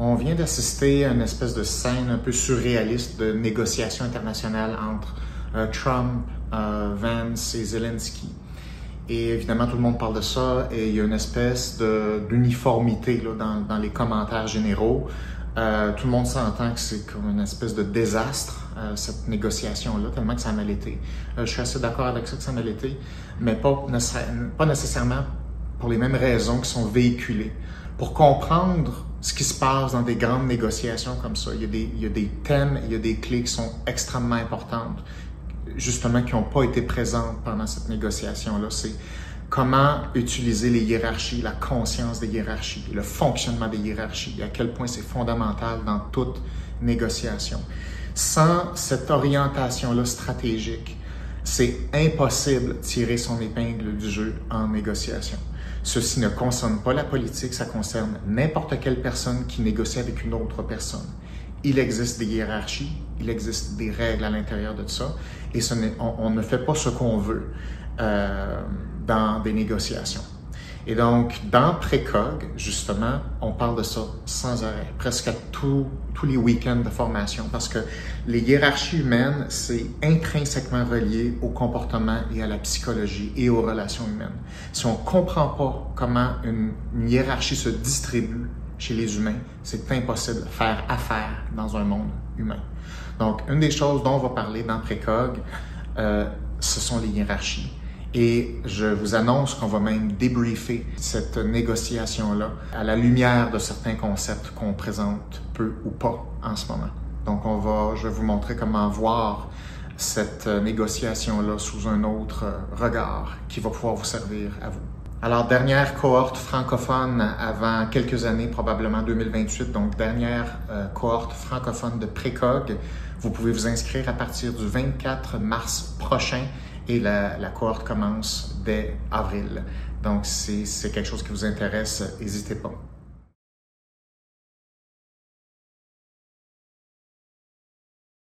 On vient d'assister à une espèce de scène un peu surréaliste de négociation internationale entre Trump, Vance et Zelensky. Et évidemment, tout le monde parle de ça et il y a une espèce d'uniformité dans les commentaires généraux. Tout le monde s'entend que c'est comme une espèce de désastre, cette négociation-là, tellement que ça a mal été. Je suis assez d'accord avec ça que ça a mal été, mais pas nécessairement pour les mêmes raisons qui sont véhiculées. Pour comprendre ce qui se passe dans des grandes négociations comme ça, il y a des thèmes, il y a des clés qui sont extrêmement importantes, justement qui n'ont pas été présentes pendant cette négociation-là. C'est comment utiliser les hiérarchies, la conscience des hiérarchies, le fonctionnement des hiérarchies, et à quel point c'est fondamental dans toute négociation. Sans cette orientation-là stratégique, c'est impossible de tirer son épingle du jeu en négociation. Ceci ne concerne pas la politique, ça concerne n'importe quelle personne qui négocie avec une autre personne. Il existe des hiérarchies, il existe des règles à l'intérieur de ça, et on ne fait pas ce qu'on veut dans des négociations. Et donc, dans Précog, justement, on parle de ça sans arrêt, presque à tous les week-ends de formation, parce que les hiérarchies humaines, c'est intrinsèquement relié au comportement et à la psychologie et aux relations humaines. Si on ne comprend pas comment une hiérarchie se distribue chez les humains, c'est impossible de faire affaire dans un monde humain. Donc, une des choses dont on va parler dans Précog, ce sont les hiérarchies. Et je vous annonce qu'on va même débriefer cette négociation-là à la lumière de certains concepts qu'on présente peu ou pas en ce moment. Donc, je vais vous montrer comment voir cette négociation-là sous un autre regard qui va pouvoir vous servir à vous. Alors, dernière cohorte francophone avant quelques années, probablement 2028, donc dernière cohorte francophone de Précog. Vous pouvez vous inscrire à partir du 24 mars prochain et la cohorte commence dès avril. Donc, si c'est quelque chose qui vous intéresse, n'hésitez pas.